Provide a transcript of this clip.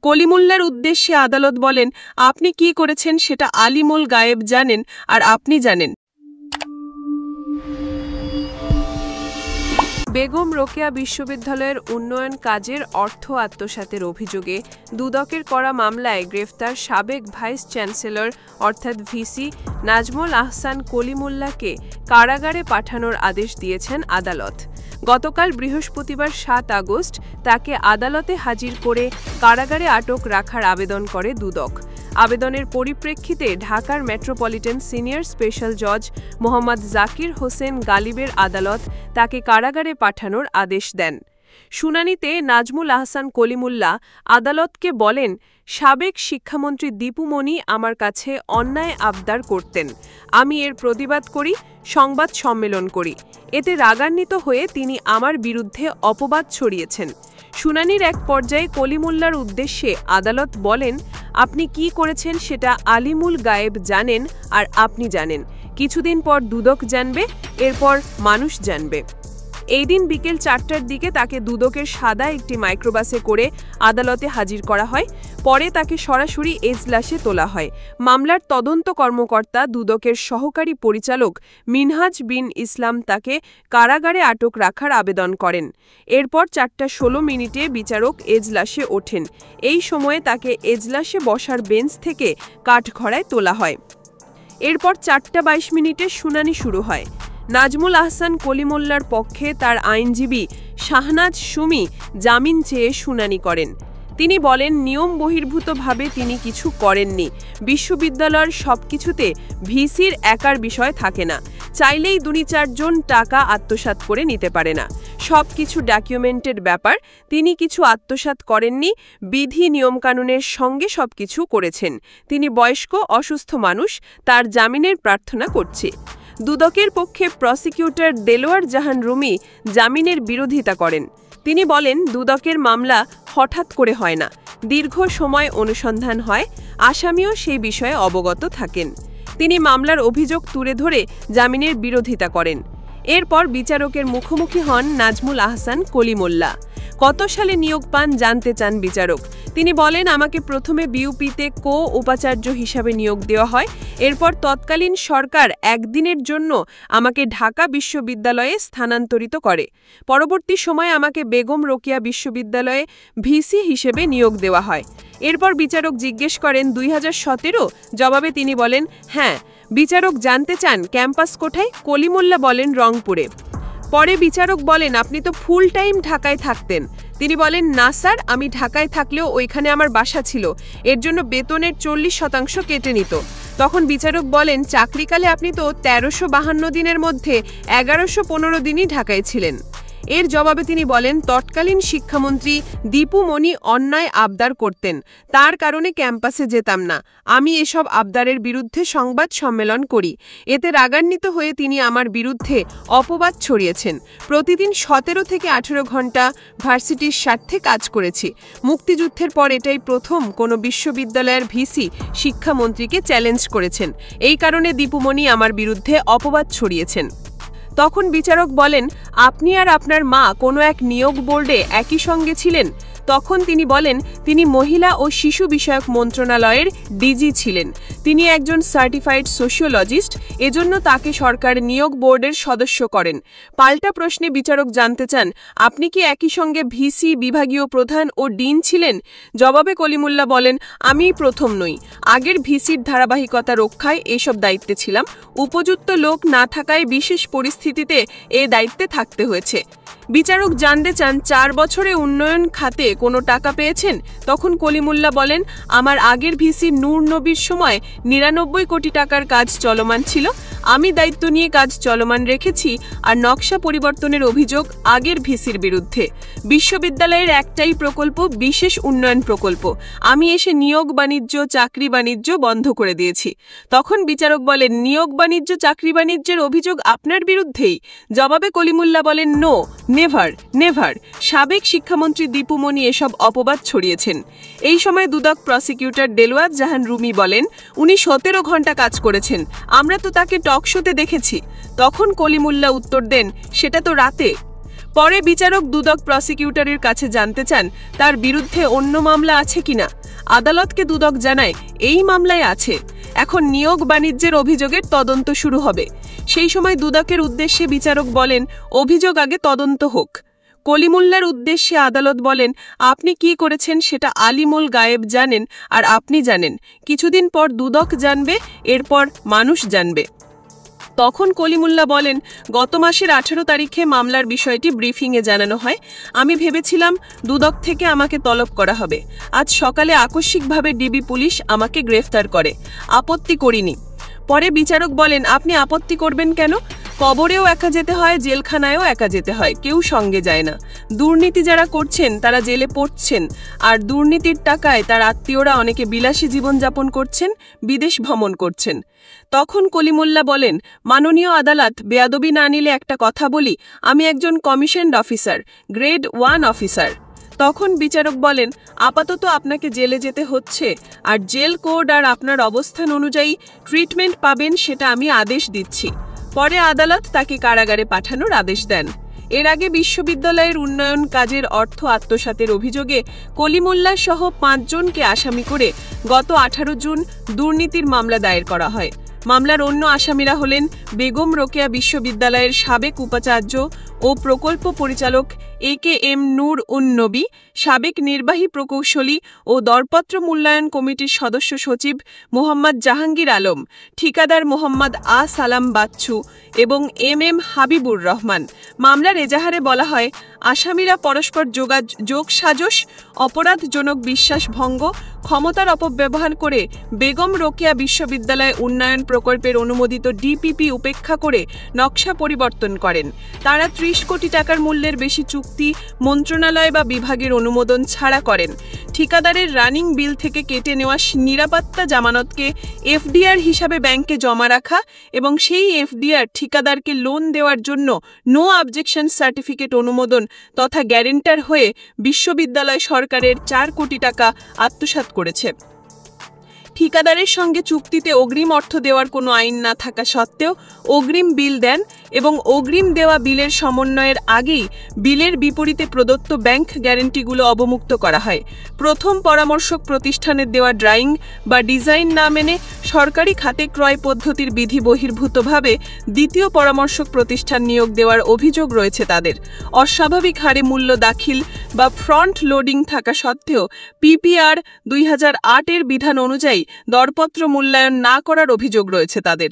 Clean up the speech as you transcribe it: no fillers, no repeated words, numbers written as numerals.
কলিমুল্লার উদ্দেশ্যে আদালত বলেন, আপনি কি করেছেন সেটা আলিমুল গায়েব জানেন আর আপনি জানেন। বেগম রোকেয়া বিশ্ববিদ্যালয়ের উন্নয়ন কাজের অর্থ আত্মসাতের অভিযোগে দুদকের করা মামলায় গ্রেফতার সাবেক ভাইস চ্যান্সেলর অর্থাৎ ভিসি নাজমুল আহসান কলিমুল্লাকে কারাগারে পাঠানোর আদেশ দিয়েছেন আদালত। গতকাল বৃহস্পতিবার ৭ আগস্ট তাকে আদালতে হাজির করে কারাগারে আটক রাখার আবেদন করে দুদক। আবেদনের পরিপ্রেক্ষিতে ঢাকার মেট্রোপলিটন সিনিয়র স্পেশাল জজ মোহাম্মদ জাকির হোসেন গালিবের আদালত তাকে কারাগারে পাঠানোর আদেশ দেন। শুনানিতে নাজমুল আহসান কলিমুল্লাহ আদালতকে বলেন, সাবেক শিক্ষামন্ত্রী দীপু মনি আমার কাছে অন্যায় আবদার করতেন। আমি এর প্রতিবাদ করি, সংবাদ সম্মেলন করি। এতে রাগান্বিত হয়ে তিনি আমার বিরুদ্ধে অপবাদ ছড়িয়েছেন। শুনানির এক পর্যায়ে কলিমুল্লার উদ্দেশ্যে আদালত বলেন, আপনি কি করেছেন সেটা আলিমুল গায়েব জানেন আর আপনি জানেন। কিছুদিন পর দুদক জানবে, এরপর মানুষ জানবে। এই দিন বিকেল ৪টার দিকে তাকে দুদকের সাদা একটি মাইক্রোবাসে করে আদালতে হাজির করা হয়। পরে তাকে সরাসরি এজলাসে তোলা হয়। মামলার তদন্ত কর্মকর্তা দুদকের সহকারী পরিচালক মিনহাজ বিন ইসলাম তাকে কারাগারে আটক রাখার আবেদন করেন। এরপর ৪:১৬ বিচারক এজলাসে ওঠেন। এই সময়ে তাকে এজলাসে বসার বেঞ্চ থেকে কাঠগড়ায় তোলা হয়। এরপর ৪:২২ শুনানি শুরু হয়। নাজমুল আহসান কলিমুল্লার পক্ষে তার আইনজীবী শাহনাজ সুমি জামিন চেয়ে শুনানি করেন। তিনি বলেন, নিয়ম বহির্ভূতভাবে তিনি কিছু করেননি। বিশ্ববিদ্যালয়ের সবকিছুতে ভিসির একার বিষয় থাকে না। চাইলেই ২-৪ জন টাকা আত্মসাৎ করে নিতে পারে না। সবকিছু ডকুমেন্টেড ব্যাপার। তিনি কিছু আত্মসাৎ করেননি, বিধি নিয়মকানুনের সঙ্গে সবকিছু করেছেন। তিনি বয়স্ক, অসুস্থ মানুষ, তার জামিনের প্রার্থনা করছে। দুদকের পক্ষে প্রসিকিউটর দেলোয়ার জাহান রুমি জামিনের বিরোধিতা করেন। তিনি বলেন, দুদকের মামলা হঠাৎ করে হয় না, দীর্ঘ সময় অনুসন্ধান হয়, আসামিও সেই বিষয়ে অবগত থাকেন। তিনি মামলার অভিযোগ তুলে ধরে জামিনের বিরোধিতা করেন। এরপর বিচারকের মুখোমুখি হন নাজমুল আহসান কলিমুল্লাহ। কত সালে নিয়োগ পান জানতে চান বিচারক। তিনি বলেন, আমাকে প্রথমে বিউপিতে উপাচার্য হিসাবে নিয়োগ দেওয়া হয়। এরপর তৎকালীন সরকার একদিনের জন্য আমাকে ঢাকা বিশ্ববিদ্যালয়ে স্থানান্তরিত করে। পরবর্তী সময়ে আমাকে বেগম রোকেয়া বিশ্ববিদ্যালয়ে ভিসি হিসেবে নিয়োগ দেওয়া হয়। এরপর বিচারক জিজ্ঞেস করেন ২০১৭। জবাবে তিনি বলেন, হ্যাঁ। বিচারক জানতে চান ক্যাম্পাস কোথায়? কলিমুল্লাহ বলেন, রংপুরে। পরে বিচারক বলেন, আপনি তো ফুল টাইম ঢাকায় থাকতেন। তিনি বলেন, না স্যার, আমি ঢাকায় থাকলেও ওইখানে আমার বাসা ছিল। এর জন্য বেতনের 40% কেটে নিত। তখন বিচারক বলেন, চাকরিকালে আপনি তো ১৩৫২ দিনের মধ্যে ১১১৫ দিনই ঢাকায় ছিলেন। এর জবাবে তিনি বলেন, তৎকালীন শিক্ষামন্ত্রী দীপু মনি অন্যায় আবদার করতেন, তার কারণে ক্যাম্পাসে যেতাম না। আমি এসব আবদারের বিরুদ্ধে সংবাদ সম্মেলন করি। এতে রাগান্বিত হয়ে তিনি আমার বিরুদ্ধে অপবাদ ছড়িয়েছেন। প্রতিদিন ১৭ থেকে ১৮ ঘন্টা ভার্সিটির স্বার্থে কাজ করেছি। মুক্তিযুদ্ধের পর এটাই প্রথম কোনো বিশ্ববিদ্যালয়ের ভিসি শিক্ষামন্ত্রীকে চ্যালেঞ্জ করেছেন। এই কারণে দীপু মনি আমার বিরুদ্ধে অপবাদ ছড়িয়েছেন। তখন বিচারক বলেন, আপনি আর আপনার মা কোনো এক নিয়োগ বোর্ডে একই সঙ্গে ছিলেন? তখন তিনি বলেন, তিনি মহিলা ও শিশু বিষয়ক মন্ত্রণালয়ের ডিজি ছিলেন। তিনি একজন সার্টিফাইড সোশিওলজিস্ট, এজন্য তাকে সরকার নিয়োগ বোর্ডের সদস্য করেন। পাল্টা প্রশ্নে বিচারক জানতে চান, আপনি কি একই সঙ্গে ভিসি, বিভাগীয় প্রধান ও ডিন ছিলেন? জবাবে কলিমুল্লাহ বলেন, আমি প্রথম নই। আগের ভিসির ধারাবাহিকতা রক্ষায় এসব দায়িত্বে ছিলাম। উপযুক্ত লোক না থাকায় বিশেষ পরিস্থিতিতে এ দায়িত্বে থাকতে হয়েছে। বিচারক জানতে চান, ৪ বছরে উন্নয়ন খাতে কোনো টাকা পেয়েছেন? তখন কলিমুল্লাহ বলেন, আমার আগের ভিসি নূর নবীর সময় ৯৯ কোটি টাকার কাজ চলমান ছিল। আমি দায়িত্ব নিয়ে কাজ চলমান রেখেছি। আর নকশা পরিবর্তনের অভিযোগ আগের ভিসির বিরুদ্ধে। বিশ্ববিদ্যালয়ের একটাই প্রকল্প, বিশেষ উন্নয়ন প্রকল্প। আমি এসে নিয়োগ বাণিজ্য, চাকরি বাণিজ্য বন্ধ করে দিয়েছি। তখন বিচারক বলেন, নিয়োগ বাণিজ্য, চাকরি বাণিজ্যের অভিযোগ আপনার বিরুদ্ধেই? জবাবে কলিমুল্লাহ বলেন, নো, নেভার, নেভার। সাবেক শিক্ষামন্ত্রী দীপু মনি এসব অপবাদ ছড়িয়েছেন। এই সময় দুদক প্রসিকিউটর দেলোয়ার জাহান রুমি বলেন, উনি ১৭ ঘন্টা কাজ করেছেন। আমরা তো তাকে টক শোতে দেখেছি। তখন কলিমুল্লাহ উত্তর দেন, সেটা তো রাতে। পরে বিচারক দুদক প্রসিকিউটরের কাছে জানতে চান তার বিরুদ্ধে অন্য মামলা আছে কিনা। আদালতকে দুদক জানায় এই মামলায় আছে, এখন নিয়োগ বাণিজ্যের অভিযোগের তদন্ত শুরু হবে। সেই সময় দুদকের উদ্দেশ্যে বিচারক বলেন অভিযোগ আগে তদন্ত হোক। কলিমুল্লার উদ্দেশ্যে আদালত বলেন আপনি কি করেছেন সেটা আলিমুল গায়েব জানেন আর আপনি জানেন, কিছুদিন পর দুদক জানবে, এরপর মানুষ জানবে। তখন কলিমুল্লা বলেন গত মাসের 18 তারিখে মামলার বিষয়টি ব্রিফিংয়ে জানানো হয়। আমি ভেবেছিলাম দুদক থেকে আমাকে তলব করা হবে। আজ সকালে আকস্মিকভাবে ডিবি পুলিশ আমাকে গ্রেফতার করে, আপত্তি করিনি। পরে বিচারক বলেন আপনি আপত্তি করবেন কেন? কবরেও একা যেতে হয়, জেলখানায়ও একা যেতে হয়, কেউ সঙ্গে যায় না। দুর্নীতি যারা করছেন তারা জেলে পড়ছেন, আর দুর্নীতির টাকায় তার আত্মীয়রা অনেকে বিলাসী জীবনযাপন করছেন, বিদেশ ভ্রমণ করছেন। তখন কলিমুল্লা বলেন মাননীয় আদালত, বেয়াদবি না নিলে একটা কথা বলি, আমি একজন কমিশনড অফিসার, গ্রেড 1 অফিসার। তখন বিচারক বলেন আপাতত আপনাকে জেলে যেতে হচ্ছে, আর জেল কোড আর আপনার অবস্থান অনুযায়ী ট্রিটমেন্ট পাবেন সেটা আমি আদেশ দিচ্ছি। পরে আদালত তাকে কারাগারে পাঠানোর আদেশ দেন। এর আগে বিশ্ববিদ্যালয়ের উন্নয়ন কাজের অর্থ আত্মসাতের অভিযোগে কলিমুল্লা সহ 5 জনকে আসামি করে গত 18 জুন দুর্নীতির মামলা দায়ের করা হয়। মামলার অন্য আসামিরা হলেন বেগম রোকেয়া বিশ্ববিদ্যালয়ের সাবেক উপাচার্য ও প্রকল্প পরিচালক AKM নূর উন নবী, সাবেক নির্বাহী প্রকৌশলী ও দরপত্র মূল্যায়ন কমিটির সদস্য সচিব মোহাম্মদ জাহাঙ্গীর আলম, ঠিকাদার মোহাম্মদ সালাম বাচ্চু এবং MM হাবিবুর রহমান। মামলার এজাহারে বলা হয় আসামিরা পরস্পর যোগসাজশ, অপরাধজনক বিশ্বাস ভঙ্গ, ক্ষমতার অপব্যবহার করে বেগম রোকেয়া বিশ্ববিদ্যালয় উন্নয়ন প্রকল্পের অনুমোদিত DPP উপেক্ষা করে নকশা পরিবর্তন করেন। তারা 30 কোটি টাকার মূল্যের বেশি চুক্তি মন্ত্রণালয় বা বিভাগের অনুমোদন ছাড়া করেন। ঠিকাদারের রানিং বিল থেকে কেটে নেওয়া নিরাপত্তা জামানতকে FDR হিসাবে ব্যাংকে জমা রাখা এবং সেই FDR ঠিকাদারকে লোন দেওয়ার জন্য নো অবজেকশন সার্টিফিকেট অনুমোদন তথা গ্যারেন্টার হয়ে বিশ্ববিদ্যালয় সরকারের 4 কোটি টাকা আত্মসাৎ করেছে। ঠিকাদারের সঙ্গে চুক্তিতে অগ্রিম অর্থ দেওয়ার কোনো আইন না থাকা সত্ত্বেও অগ্রিম বিল দেন এবং অগ্রিম দেওয়া বিলের সমন্বয়ের আগেই বিলের বিপরীতে প্রদত্ত ব্যাংক গ্যারেন্টিগুলো অবমুক্ত করা হয়। প্রথম পরামর্শক প্রতিষ্ঠানের দেওয়া ড্রয়িং বা ডিজাইন না মেনে সরকারি খাতে ক্রয় পদ্ধতির বিধি বহির্ভূতভাবে দ্বিতীয় পরামর্শক প্রতিষ্ঠান নিয়োগ দেওয়ার অভিযোগ রয়েছে তাদের। অস্বাভাবিক হারে মূল্য দাখিল বা ফ্রন্ট লোডিং থাকা সত্ত্বেও PPR 2008 এর বিধান অনুযায়ী দরপত্র মূল্যায়ন না করার অভিযোগ রয়েছে তাদের।